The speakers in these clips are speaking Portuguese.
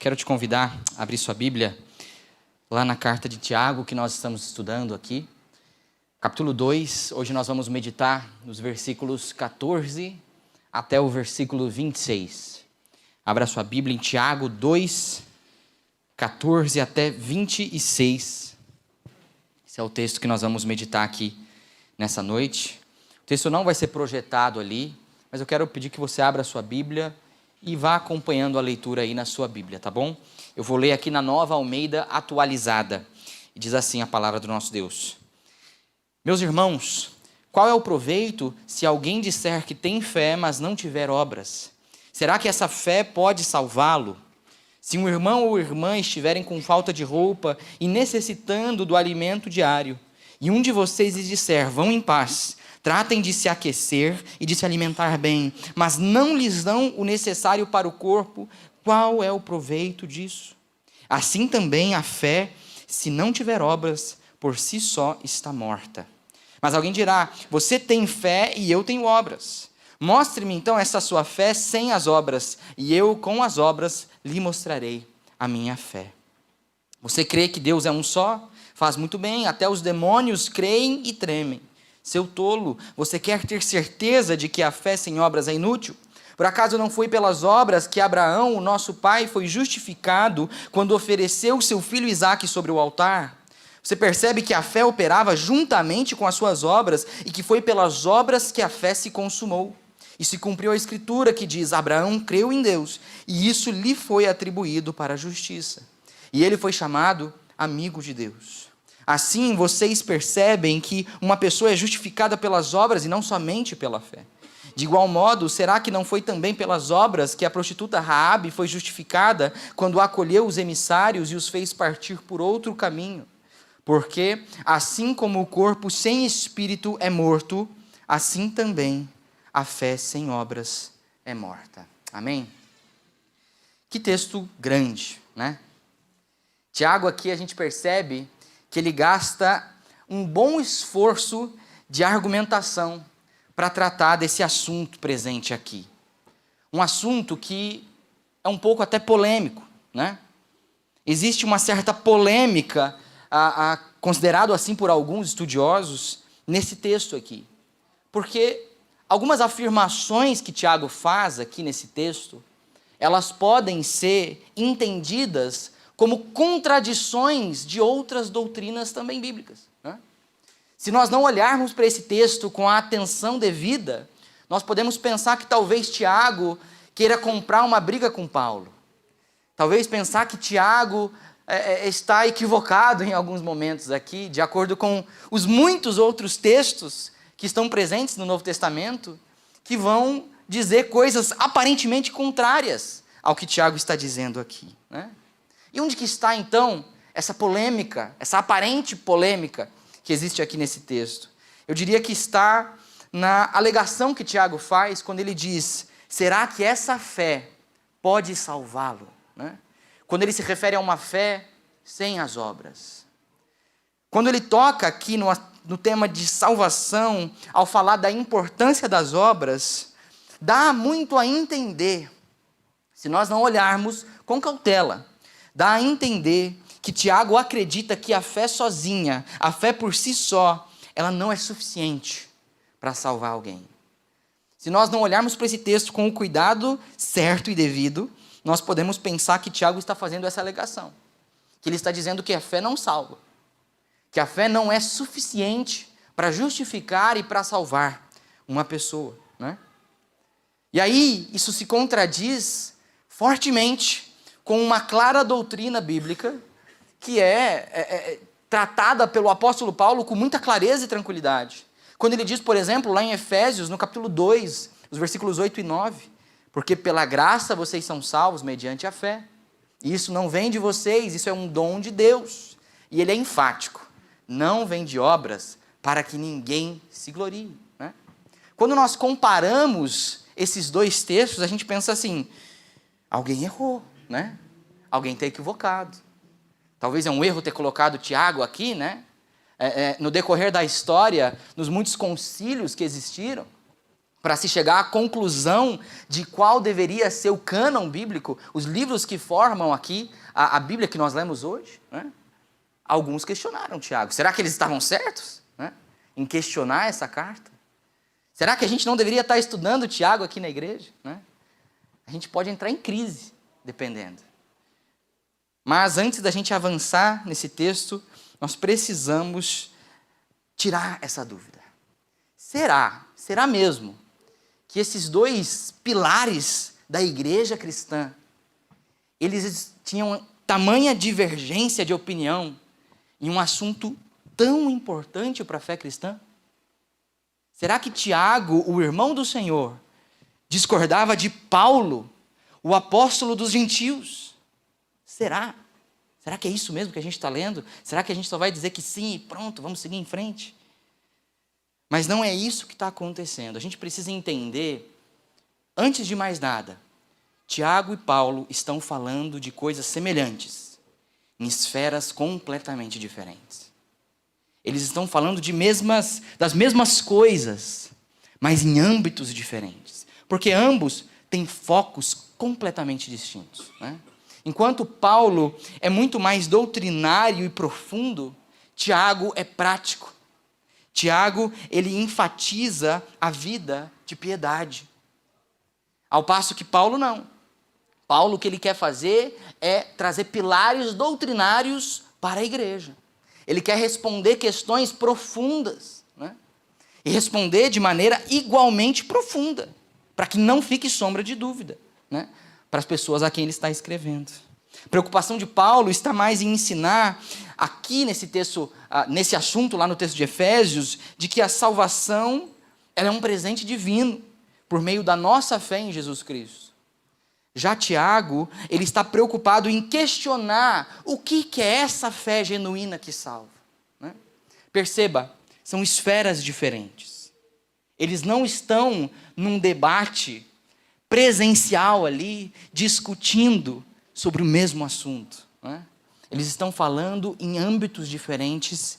Quero te convidar a abrir sua Bíblia lá na carta de Tiago que nós estamos estudando aqui. Capítulo 2, hoje nós vamos meditar nos versículos 14 até o versículo 26. Abra sua Bíblia em Tiago 2, 14 até 26. Esse é o texto que nós vamos meditar aqui nessa noite. O texto não vai ser projetado ali, mas eu quero pedir que você abra a sua Bíblia e vá acompanhando a leitura aí na sua Bíblia, tá bom? Eu vou ler aqui na Nova Almeida Atualizada. E diz assim a palavra do nosso Deus. Meus irmãos, qual é o proveito se alguém disser que tem fé, mas não tiver obras? Será que essa fé pode salvá-lo? Se um irmão ou irmã estiverem com falta de roupa e necessitando do alimento diário, e um de vocês lhes disser, vão em paz, tratem de se aquecer e de se alimentar bem, mas não lhes dão o necessário para o corpo, qual é o proveito disso? Assim também a fé, se não tiver obras, por si só está morta. Mas alguém dirá, você tem fé e eu tenho obras. Mostre-me então essa sua fé sem as obras, e eu com as obras lhe mostrarei a minha fé. Você crê que Deus é um só? Faz muito bem, até os demônios creem e tremem. Seu tolo, você quer ter certeza de que a fé sem obras é inútil? Por acaso não foi pelas obras que Abraão, o nosso pai, foi justificado quando ofereceu seu filho Isaque sobre o altar? Você percebe que a fé operava juntamente com as suas obras e que foi pelas obras que a fé se consumou. E se cumpriu a escritura que diz, Abraão creu em Deus e isso lhe foi atribuído para a justiça. E ele foi chamado amigo de Deus. Assim, vocês percebem que uma pessoa é justificada pelas obras e não somente pela fé. De igual modo, será que não foi também pelas obras que a prostituta Raabe foi justificada quando acolheu os emissários e os fez partir por outro caminho? Porque, assim como o corpo sem espírito é morto, assim também a fé sem obras é morta. Amém? Que texto grande, né? Tiago aqui a gente percebe que ele gasta um bom esforço de argumentação para tratar desse assunto presente aqui. Um assunto que é um pouco até polêmico, né? Existe uma certa polêmica, considerado assim por alguns estudiosos, nesse texto aqui. Porque algumas afirmações que Tiago faz aqui nesse texto, elas podem ser entendidas como contradições de outras doutrinas também bíblicas, né? Se nós não olharmos para esse texto com a atenção devida, nós podemos pensar que talvez Tiago queira comprar uma briga com Paulo. Talvez pensar que Tiago está equivocado em alguns momentos aqui, de acordo com os muitos outros textos que estão presentes no Novo Testamento, que vão dizer coisas aparentemente contrárias ao que Tiago está dizendo aqui, né? E onde que está, então, essa polêmica, essa aparente polêmica que existe aqui nesse texto? Eu diria que está na alegação que Tiago faz quando ele diz, será que essa fé pode salvá-lo, né? Quando ele se refere a uma fé sem as obras. Quando ele toca aqui no tema de salvação, ao falar da importância das obras, dá muito a entender, se nós não olharmos com cautela, dá a entender que Tiago acredita que a fé sozinha, a fé por si só, ela não é suficiente para salvar alguém. Se nós não olharmos para esse texto com o cuidado certo e devido, nós podemos pensar que Tiago está fazendo essa alegação. Que ele está dizendo que a fé não salva. Que a fé não é suficiente para justificar e para salvar uma pessoa, né? E aí, isso se contradiz fortemente com uma clara doutrina bíblica que é tratada pelo apóstolo Paulo com muita clareza e tranquilidade. Quando ele diz, por exemplo, lá em Efésios, no capítulo 2, os versículos 8 e 9, porque pela graça vocês são salvos mediante a fé. E isso não vem de vocês, isso é um dom de Deus. E ele é enfático, não vem de obras para que ninguém se glorie, né? Quando nós comparamos esses dois textos, a gente pensa assim, alguém errou, né? Alguém está equivocado. Talvez é um erro ter colocado Tiago aqui, né? No decorrer da história, nos muitos concílios que existiram, para se chegar à conclusão de qual deveria ser o cânon bíblico, os livros que formam aqui a Bíblia que nós lemos hoje, né? Alguns questionaram Tiago. Será que eles estavam certos, né, em questionar essa carta? Será que a gente não deveria estar estudando Tiago aqui na igreja, né? A gente pode entrar em crise, dependendo. Mas antes da gente avançar nesse texto, nós precisamos tirar essa dúvida. Será mesmo que esses dois pilares da igreja cristã, eles tinham tamanha divergência de opinião em um assunto tão importante para a fé cristã? Será que Tiago, o irmão do Senhor, discordava de Paulo, o apóstolo dos gentios? Será? Será que é isso mesmo que a gente está lendo? Será que a gente só vai dizer que sim e pronto, vamos seguir em frente? Mas não é isso que está acontecendo. A gente precisa entender, antes de mais nada, Tiago e Paulo estão falando de coisas semelhantes, em esferas completamente diferentes. Eles estão falando das mesmas coisas, mas em âmbitos diferentes. Porque ambos têm focos completamente distintos, né? Enquanto Paulo é muito mais doutrinário e profundo, Tiago é prático. Tiago, ele enfatiza a vida de piedade. Ao passo que Paulo não. Paulo, o que ele quer fazer é trazer pilares doutrinários para a igreja. Ele quer responder questões profundas, né? E responder de maneira igualmente profunda, para que não fique sombra de dúvida, né, para as pessoas a quem ele está escrevendo. A preocupação de Paulo está mais em ensinar, aqui nesse texto, nesse assunto lá no texto de Efésios, de que a salvação ela é um presente divino, por meio da nossa fé em Jesus Cristo. Já Tiago, ele está preocupado em questionar o que é essa fé genuína que salva, né? Perceba, são esferas diferentes. Eles não estão num debate presencial ali, discutindo sobre o mesmo assunto, né? Eles estão falando em âmbitos diferentes,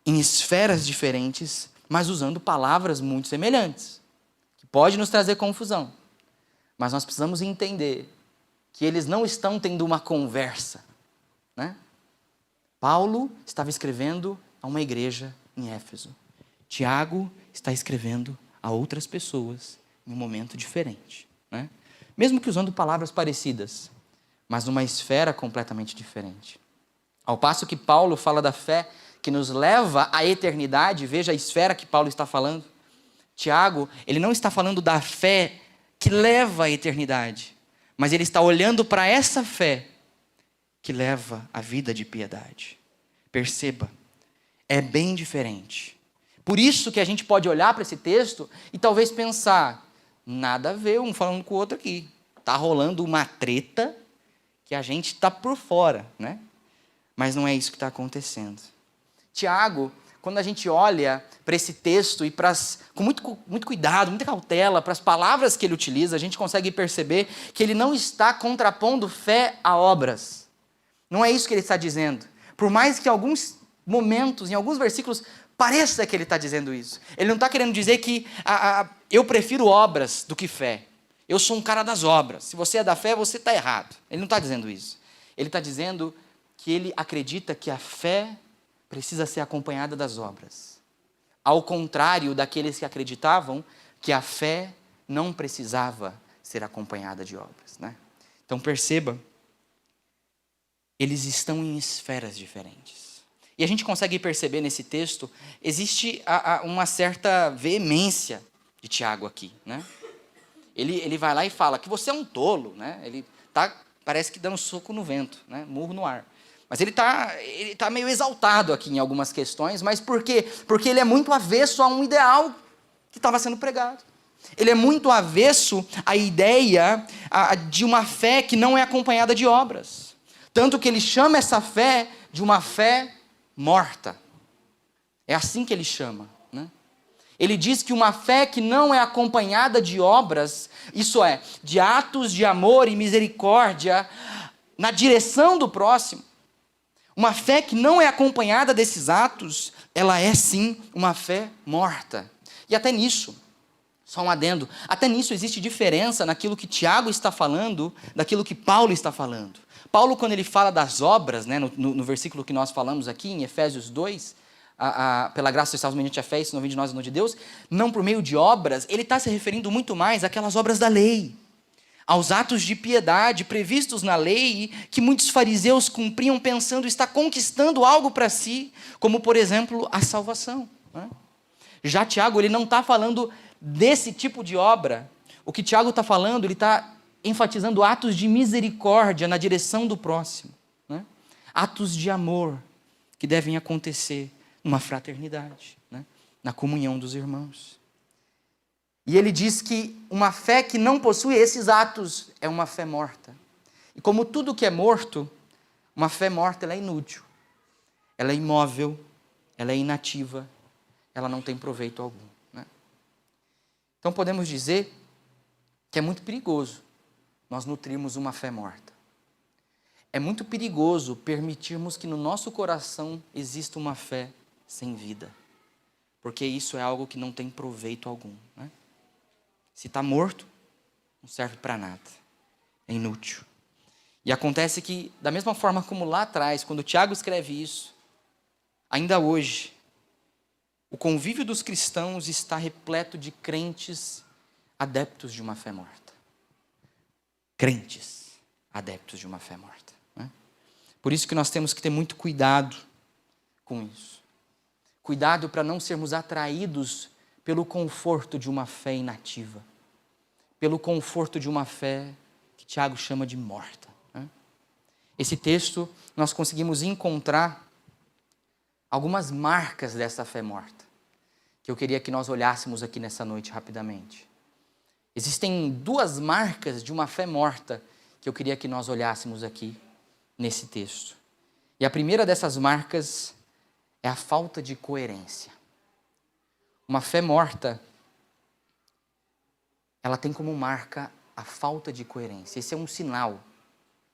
em esferas diferentes, mas usando palavras muito semelhantes, que pode nos trazer confusão. Mas nós precisamos entender que eles não estão tendo uma conversa, né? Paulo estava escrevendo a uma igreja em Éfeso. Tiago está escrevendo a outras pessoas em um momento diferente, né? Mesmo que usando palavras parecidas, mas numa esfera completamente diferente. Ao passo que Paulo fala da fé que nos leva à eternidade, veja a esfera que Paulo está falando. Tiago, ele não está falando da fé que leva à eternidade, mas ele está olhando para essa fé que leva à vida de piedade. Perceba, é bem diferente. Por isso que a gente pode olhar para esse texto e talvez pensar, nada a ver um falando com o outro aqui. Está rolando uma treta que a gente está por fora, né? Mas não é isso que está acontecendo. Tiago, quando a gente olha para esse texto e com muito cuidado, muita cautela, para as palavras que ele utiliza, a gente consegue perceber que ele não está contrapondo fé a obras. Não é isso que ele está dizendo. Por mais que em alguns momentos, em alguns versículos, pareça que ele está dizendo isso. Ele não está querendo dizer que eu prefiro obras do que fé. Eu sou um cara das obras. Se você é da fé, você está errado. Ele não está dizendo isso. Ele está dizendo que ele acredita que a fé precisa ser acompanhada das obras. Ao contrário daqueles que acreditavam que a fé não precisava ser acompanhada de obras, né? Então perceba, eles estão em esferas diferentes. E a gente consegue perceber nesse texto, existe uma certa veemência de Tiago aqui, né? Ele vai lá e fala que você é um tolo, né? Ele parece que dando soco no vento, né? Murro no ar. Mas ele tá meio exaltado aqui em algumas questões, mas por quê? Porque ele é muito avesso a um ideal que estava sendo pregado. Ele é muito avesso à ideia de uma fé que não é acompanhada de obras. Tanto que ele chama essa fé de uma fé morta. É assim que ele chama, né? Ele diz que uma fé que não é acompanhada de obras, isso é, de atos de amor e misericórdia na direção do próximo, uma fé que não é acompanhada desses atos, ela é sim uma fé morta. E até nisso, Só um adendo. Até nisso existe diferença naquilo que Tiago está falando, daquilo que Paulo está falando. Paulo, quando ele fala das obras, né, no versículo que nós falamos aqui, em Efésios 2, pela graça estamos mediante a fé, isso não vem de nós, não de Deus, não por meio de obras, ele está se referindo muito mais àquelas obras da lei, aos atos de piedade previstos na lei, que muitos fariseus cumpriam pensando estar conquistando algo para si, como, por exemplo, a salvação, né? Já Tiago, ele não está falando desse tipo de obra. O que Tiago está falando, ele está enfatizando atos de misericórdia na direção do próximo, né? Atos de amor que devem acontecer numa fraternidade, né? Na comunhão dos irmãos. E ele diz que uma fé que não possui esses atos é uma fé morta. E como tudo que é morto, uma fé morta ela é inútil, ela é imóvel, ela é inativa, ela não tem proveito algum, né? Então podemos dizer que é muito perigoso nós nutrirmos uma fé morta. É muito perigoso permitirmos que no nosso coração exista uma fé sem vida, porque isso é algo que não tem proveito algum, né? Se está morto, não serve para nada, é inútil. E acontece que, da mesma forma como lá atrás, quando Tiago escreve isso, ainda hoje, o convívio dos cristãos está repleto de crentes adeptos de uma fé morta. Crentes adeptos de uma fé morta, né? Por isso que nós temos que ter muito cuidado com isso. Cuidado para não sermos atraídos pelo conforto de uma fé inativa, pelo conforto de uma fé que Tiago chama de morta, né? Esse texto, nós conseguimos encontrar algumas marcas dessa fé morta, que eu queria que nós olhássemos aqui nessa noite rapidamente. Existem duas marcas de uma fé morta que eu queria que nós olhássemos aqui nesse texto. E a primeira dessas marcas é a falta de coerência. Uma fé morta, ela tem como marca a falta de coerência. Esse é um sinal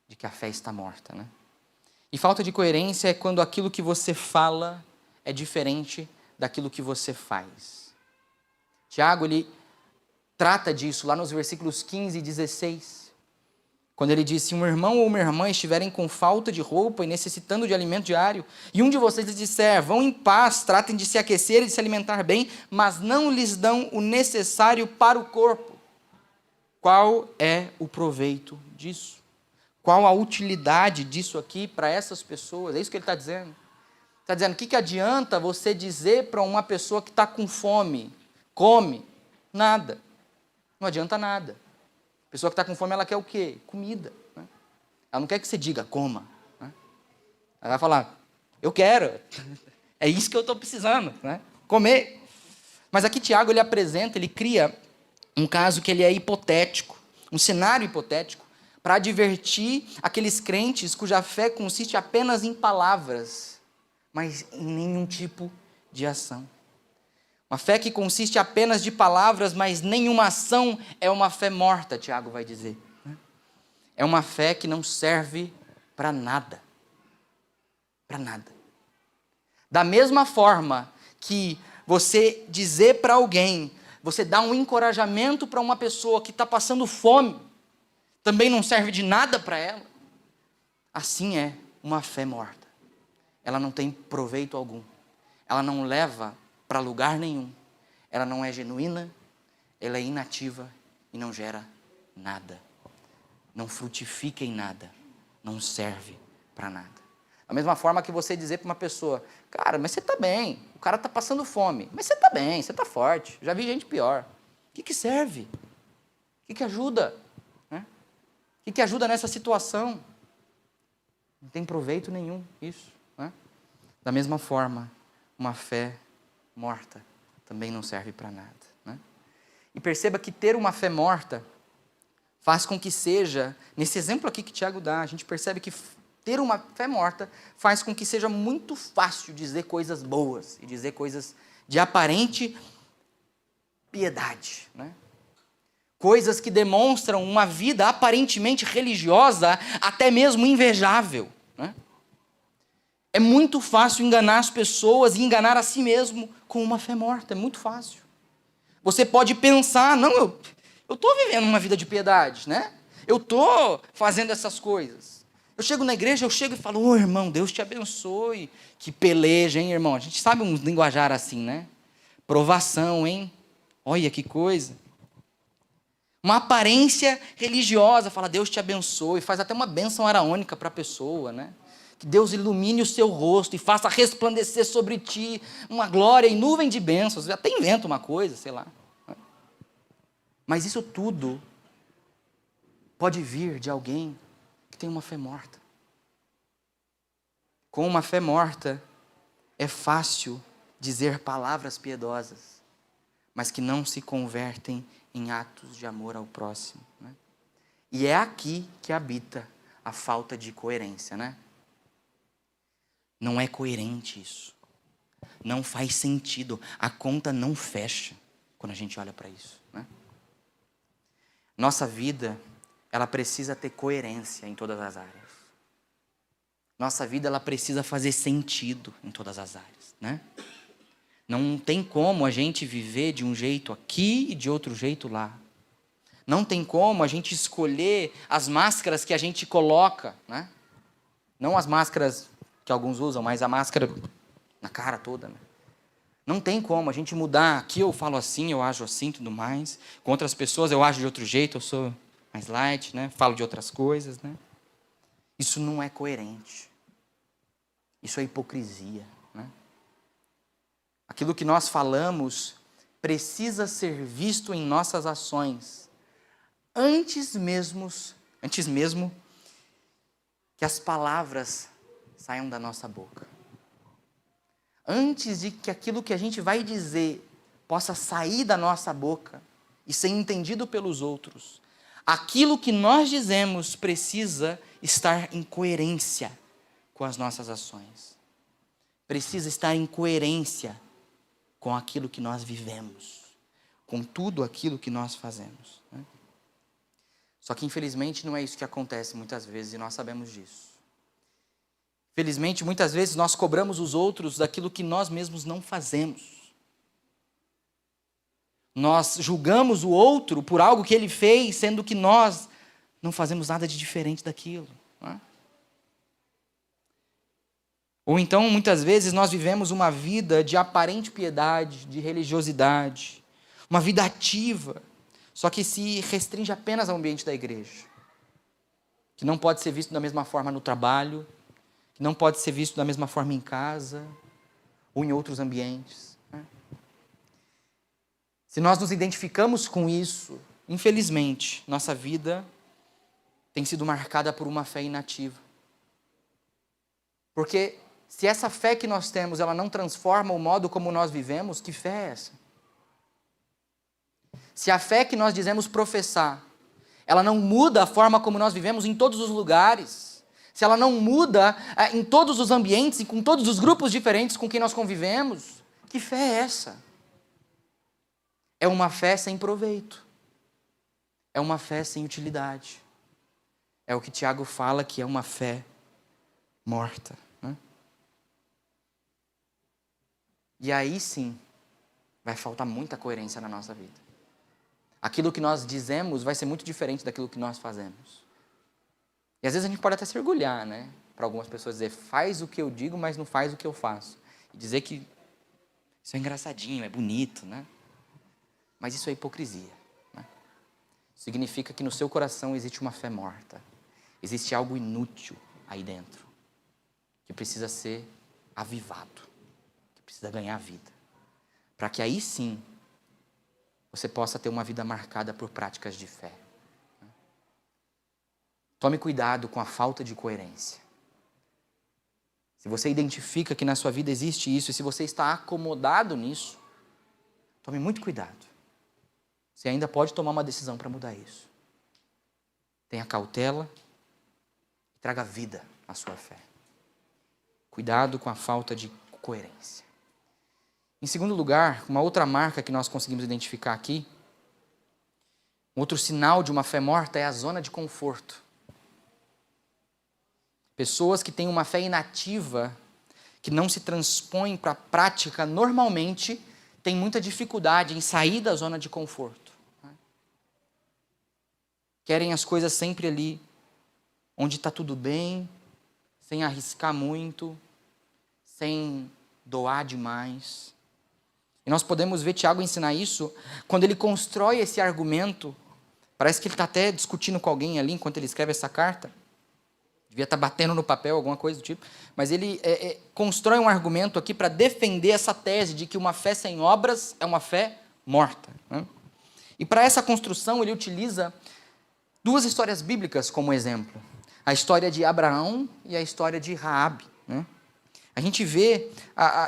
de que a fé está morta, né? E falta de coerência é quando aquilo que você fala é diferente daquilo que você faz. Tiago, ele trata disso lá nos versículos 15 e 16. Quando ele diz, se um irmão ou uma irmã estiverem com falta de roupa e necessitando de alimento diário, e um de vocês lhes disser, vão em paz, tratem de se aquecer e de se alimentar bem, mas não lhes dão o necessário para o corpo, qual é o proveito disso? Qual a utilidade disso aqui para essas pessoas? É isso que ele está dizendo. Está dizendo, o que adianta você dizer para uma pessoa que está com fome, come? Nada. Não adianta nada. A pessoa que está com fome, ela quer o quê? Comida, né? Ela não quer que você diga, coma, né? Ela vai falar, eu quero, é isso que eu estou precisando, né? Comer. Mas aqui Tiago, ele apresenta, ele cria um caso que ele é hipotético, um cenário hipotético, para advertir aqueles crentes cuja fé consiste apenas em palavras, mas em nenhum tipo de ação. Uma fé que consiste apenas de palavras, mas nenhuma ação, é uma fé morta, Tiago vai dizer. É uma fé que não serve para nada. Para nada. Da mesma forma que você dizer para alguém, você dá um encorajamento para uma pessoa que está passando fome, também não serve de nada para ela. Assim é uma fé morta. Ela não tem proveito algum. Ela não leva para lugar nenhum. Ela não é genuína, ela é inativa e não gera nada. Não frutifica em nada. Não serve para nada. Da mesma forma que você dizer para uma pessoa, cara, mas você está bem, o cara está passando fome, mas você está bem, você está forte, já vi gente pior. O que serve? O que ajuda? Né? O que ajuda nessa situação? Não tem proveito nenhum isso, né? Da mesma forma, uma fé morta também não serve para nada, né? E perceba que ter uma fé morta faz com que seja, nesse exemplo aqui que Tiago dá, a gente percebe que ter uma fé morta faz com que seja muito fácil dizer coisas boas e dizer coisas de aparente piedade, né? Coisas que demonstram uma vida aparentemente religiosa, até mesmo invejável, né? É muito fácil enganar as pessoas e enganar a si mesmo com uma fé morta, é muito fácil. Você pode pensar, não, eu estou vivendo uma vida de piedade, né? Eu estou fazendo essas coisas. Eu chego na igreja, eu chego e falo, ô irmão, Deus te abençoe. Que peleja, hein, irmão? A gente sabe um linguajar assim, né? Provação, hein? Olha que coisa. Uma aparência religiosa, fala, Deus te abençoe, faz até uma bênção araônica para a pessoa, né? Que Deus ilumine o seu rosto e faça resplandecer sobre ti uma glória em nuvem de bênçãos. Até inventa uma coisa, sei lá. Mas isso tudo pode vir de alguém que tem uma fé morta. Com uma fé morta, é fácil dizer palavras piedosas, mas que não se convertem em atos de amor ao próximo, né? E é aqui que habita a falta de coerência, né? Não é coerente isso. Não faz sentido. A conta não fecha quando a gente olha para isso, né? Nossa vida, ela precisa ter coerência em todas as áreas. Nossa vida, ela precisa fazer sentido em todas as áreas, né? Não tem como a gente viver de um jeito aqui e de outro jeito lá. Não tem como a gente escolher as máscaras que a gente coloca, né? Não as máscaras que alguns usam, mas a máscara na cara toda, né? Não tem como a gente mudar. Aqui eu falo assim, eu ajo assim, tudo mais. Com outras pessoas eu ajo de outro jeito, eu sou mais light, né? Falo de outras coisas, né? Isso não é coerente. Isso é hipocrisia, né? Aquilo que nós falamos precisa ser visto em nossas ações, antes mesmo que as palavras saiam da nossa boca. Antes de que aquilo que a gente vai dizer possa sair da nossa boca e ser entendido pelos outros, aquilo que nós dizemos precisa estar em coerência com as nossas ações. Precisa estar em coerência com aquilo que nós vivemos, com tudo aquilo que nós fazemos, né? Só que infelizmente não é isso que acontece muitas vezes e nós sabemos disso. Felizmente, muitas vezes nós cobramos os outros daquilo que nós mesmos não fazemos. Nós julgamos o outro por algo que ele fez, sendo que nós não fazemos nada de diferente daquilo, não é? Ou então, muitas vezes, nós vivemos uma vida de aparente piedade, de religiosidade, uma vida ativa, só que se restringe apenas ao ambiente da igreja, que não pode ser visto da mesma forma no trabalho, que não pode ser visto da mesma forma em casa ou em outros ambientes, né? Se nós nos identificamos com isso, infelizmente, nossa vida tem sido marcada por uma fé inativa. Porque se essa fé que nós temos, ela não transforma o modo como nós vivemos, que fé é essa? Se a fé que nós dizemos professar, ela não muda a forma como nós vivemos em todos os lugares, se ela não muda em todos os ambientes e com todos os grupos diferentes com quem nós convivemos, que fé é essa? É uma fé sem proveito. É uma fé sem utilidade. É o que Tiago fala que é uma fé morta, né? E aí sim, vai faltar muita coerência na nossa vida. Aquilo que nós dizemos vai ser muito diferente daquilo que nós fazemos. E às vezes a gente pode até se orgulhar, né? Para algumas pessoas dizer, faz o que eu digo, mas não faz o que eu faço. E dizer que isso é engraçadinho, é bonito, né? Mas isso é hipocrisia, né? Significa que no seu coração existe uma fé morta. Existe algo inútil aí dentro, que precisa ser avivado, que precisa ganhar vida. Para que aí sim, você possa ter uma vida marcada por práticas de fé. Tome cuidado com a falta de coerência. Se você identifica que na sua vida existe isso, e se você está acomodado nisso, tome muito cuidado. Você ainda pode tomar uma decisão para mudar isso. Tenha cautela e traga vida à sua fé. Cuidado com a falta de coerência. Em segundo lugar, uma outra marca que nós conseguimos identificar aqui, um outro sinal de uma fé morta é a zona de conforto. Pessoas que têm uma fé inativa, que não se transpõem para a prática normalmente, têm muita dificuldade em sair da zona de conforto. Querem as coisas sempre ali, onde está tudo bem, sem arriscar muito, sem doar demais. E nós podemos ver Tiago ensinar isso quando ele constrói esse argumento. Parece que ele está até discutindo com alguém ali enquanto ele escreve essa carta. Devia estar batendo no papel, alguma coisa do tipo. Mas ele constrói um argumento aqui para defender essa tese de que uma fé sem obras é uma fé morta. Né? E para essa construção ele utiliza duas histórias bíblicas como exemplo. A história de Abraão e a história de Raabe. Né? A gente vê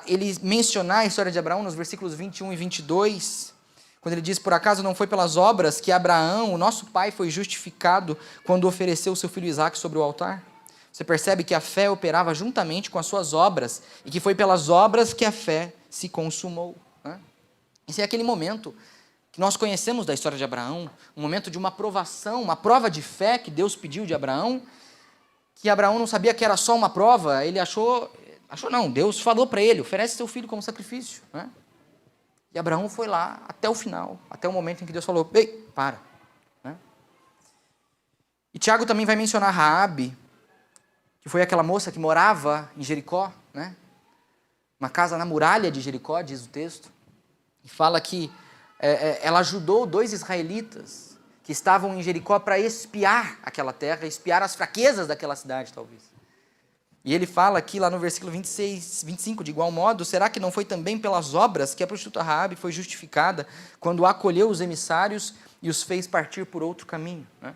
ele mencionar a história de Abraão nos versículos 21 e 22, quando ele diz, por acaso não foi pelas obras que Abraão, o nosso pai, foi justificado quando ofereceu o seu filho Isaque sobre o altar? Você percebe que a fé operava juntamente com as suas obras, e que foi pelas obras que a fé se consumou. Né? Esse é aquele momento que nós conhecemos da história de Abraão, um momento de uma provação, uma prova de fé que Deus pediu de Abraão, que Abraão não sabia que era só uma prova, ele achou não, Deus falou para ele, oferece seu filho como sacrifício. Né? E Abraão foi lá até o final, até o momento em que Deus falou, ei, para. Né? E Tiago também vai mencionar Raabe, que foi aquela moça que morava em Jericó, né? Uma casa na muralha de Jericó, diz o texto, e fala que ela ajudou 2 israelitas que estavam em Jericó para espiar aquela terra, espiar as fraquezas daquela cidade, talvez. E ele fala aqui, lá no versículo 25, de igual modo, será que não foi também pelas obras que a prostituta Raabe foi justificada quando acolheu os emissários e os fez partir por outro caminho? Né?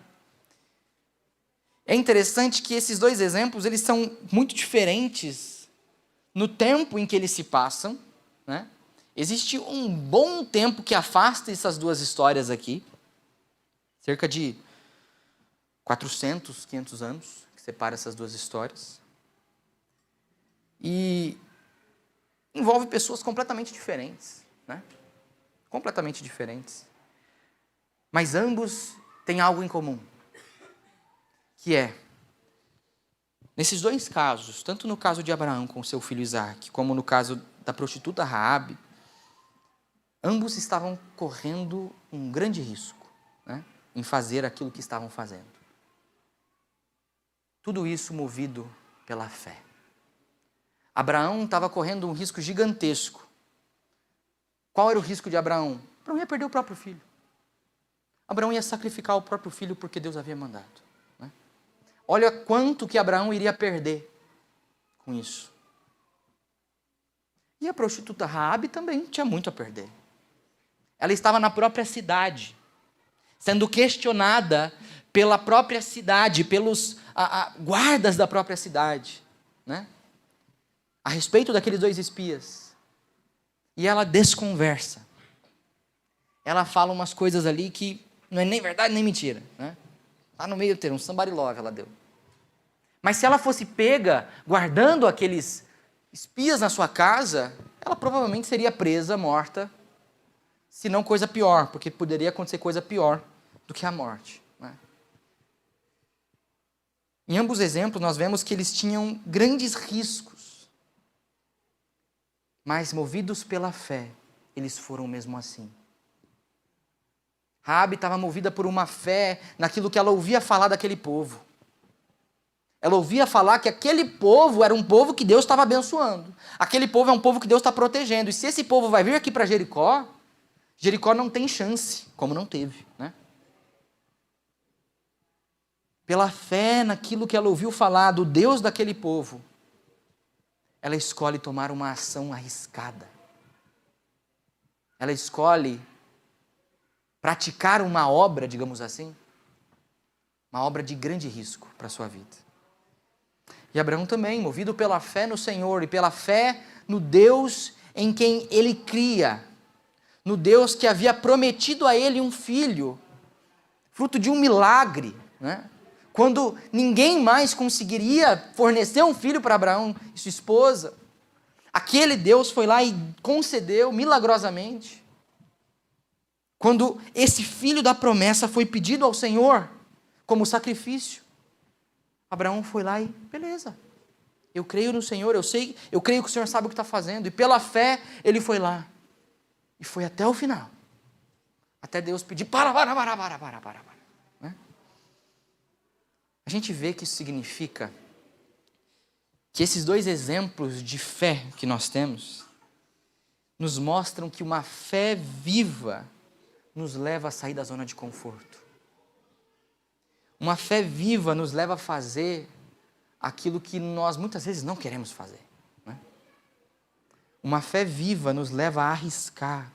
É interessante que esses 2 exemplos, eles são muito diferentes no tempo em que eles se passam. Né? Existe um bom tempo que afasta essas 2 histórias aqui, cerca de 400, 500 anos, que separa essas 2 histórias. E envolve pessoas completamente diferentes, né? Completamente diferentes. Mas ambos têm algo em comum, que é, nesses 2 casos, tanto no caso de Abraão com seu filho Isaque, como no caso da prostituta Raabe, ambos estavam correndo um grande risco, né, em fazer aquilo que estavam fazendo. Tudo isso movido pela fé. Abraão estava correndo um risco gigantesco. Qual era o risco de Abraão? Abraão ia perder o próprio filho. Abraão ia sacrificar o próprio filho porque Deus havia mandado. Né? Olha quanto que Abraão iria perder com isso. E a prostituta Raabe também tinha muito a perder. Ela estava na própria cidade, sendo questionada pela própria cidade, pelos guardas da própria cidade, né? A respeito daqueles 2 espias. E ela desconversa. Ela fala umas coisas ali que não é nem verdade nem mentira. Né? Tá no meio termo, um somebody love ela deu. Mas se ela fosse pega guardando aqueles espias na sua casa, ela provavelmente seria presa, morta, se não coisa pior, porque poderia acontecer coisa pior do que a morte. Né? Em ambos os exemplos, nós vemos que eles tinham grandes riscos. Mas movidos pela fé, eles foram mesmo assim. Raabe estava movida por uma fé naquilo que ela ouvia falar daquele povo. Ela ouvia falar que aquele povo era um povo que Deus estava abençoando. Aquele povo é um povo que Deus está protegendo. E se esse povo vai vir aqui para Jericó, Jericó não tem chance, como não teve. Né? Pela fé naquilo que ela ouviu falar do Deus daquele povo, ela escolhe tomar uma ação arriscada. Ela escolhe praticar uma obra, digamos assim, uma obra de grande risco para a sua vida. E Abraão também, movido pela fé no Senhor e pela fé no Deus em quem ele cria, no Deus que havia prometido a ele um filho, fruto de um milagre, né? Quando ninguém mais conseguiria fornecer um filho para Abraão e sua esposa, aquele Deus foi lá e concedeu milagrosamente. Quando esse filho da promessa foi pedido ao Senhor como sacrifício, Abraão foi lá e, beleza, eu creio no Senhor, eu creio que o Senhor sabe o que está fazendo, e pela fé ele foi lá. E foi até o final. Até Deus pedir, para. Né? A gente vê que isso significa que esses dois exemplos de fé que nós temos nos mostram que uma fé viva nos leva a sair da zona de conforto. Uma fé viva nos leva a fazer aquilo que nós muitas vezes não queremos fazer. Né? Uma fé viva nos leva a arriscar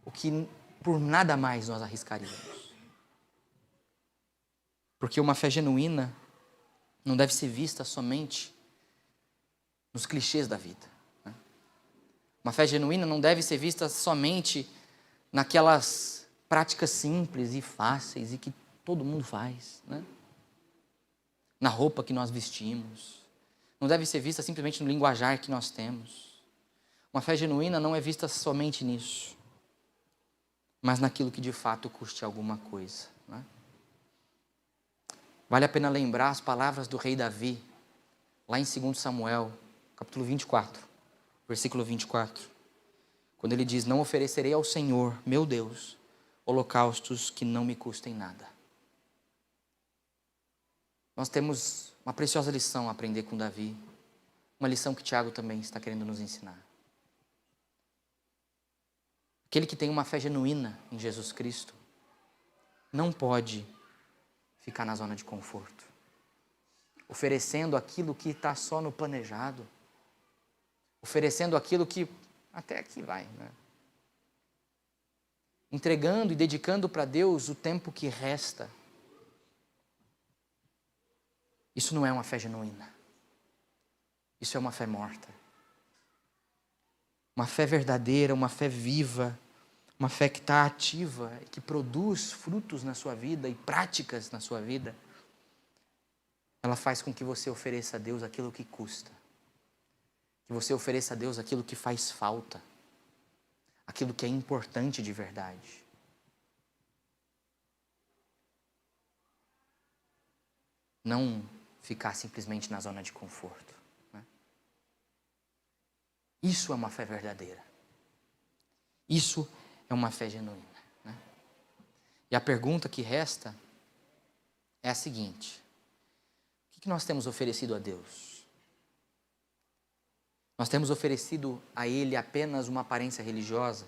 o que por nada mais nós arriscaríamos. Porque uma fé genuína não deve ser vista somente nos clichês da vida. Né? Uma fé genuína não deve ser vista somente naquelas práticas simples e fáceis e que todo mundo faz. Né? Na roupa que nós vestimos. Não deve ser vista simplesmente no linguajar que nós temos. Uma fé genuína não é vista somente nisso, mas naquilo que de fato custe alguma coisa. Né? Vale a pena lembrar as palavras do rei Davi, lá em 2 Samuel, capítulo 24, versículo 24. Quando ele diz, não oferecerei ao Senhor, meu Deus, holocaustos que não me custem nada. Nós temos uma preciosa lição a aprender com Davi, uma lição que Tiago também está querendo nos ensinar. Aquele que tem uma fé genuína em Jesus Cristo, não pode ficar na zona de conforto, oferecendo aquilo que está só no planejado, oferecendo aquilo que até aqui vai, né? Entregando e dedicando para Deus o tempo que resta. Isso não é uma fé genuína, isso é uma fé morta. Uma fé verdadeira, uma fé viva, uma fé que está ativa, que produz frutos na sua vida e práticas na sua vida, ela faz com que você ofereça a Deus aquilo que custa, que você ofereça a Deus aquilo que faz falta, aquilo que é importante de verdade. Não ficar simplesmente na zona de conforto. Né? Isso é uma fé verdadeira. Isso é uma fé genuína. Né? E a pergunta que resta é a seguinte: o que nós temos oferecido a Deus? Nós temos oferecido a Ele apenas uma aparência religiosa?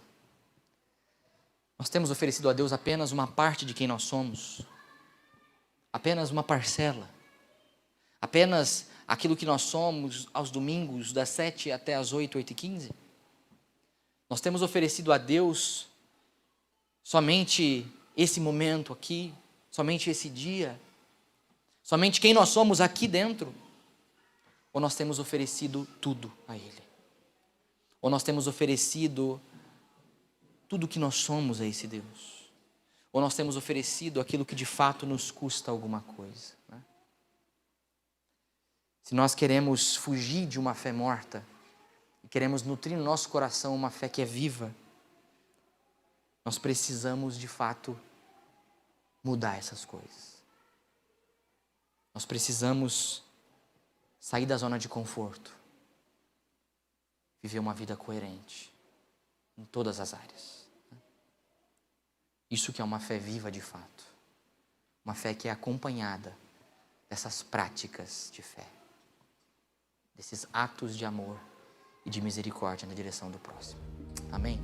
Nós temos oferecido a Deus apenas uma parte de quem nós somos? Apenas uma parcela? Apenas aquilo que nós somos aos domingos, das 7 até as 8, 8h15? Nós temos oferecido a Deus somente esse momento aqui, somente esse dia, somente quem nós somos aqui dentro? Ou nós temos oferecido tudo a Ele? Ou nós temos oferecido tudo que nós somos a esse Deus? Ou nós temos oferecido aquilo que de fato nos custa alguma coisa? Né? Se nós queremos fugir de uma fé morta, e queremos nutrir no nosso coração uma fé que é viva, nós precisamos de fato mudar essas coisas. Nós precisamos sair da zona de conforto, viver uma vida coerente em todas as áreas. Isso que é uma fé viva de fato, uma fé que é acompanhada dessas práticas de fé, desses atos de amor e de misericórdia na direção do próximo. Amém?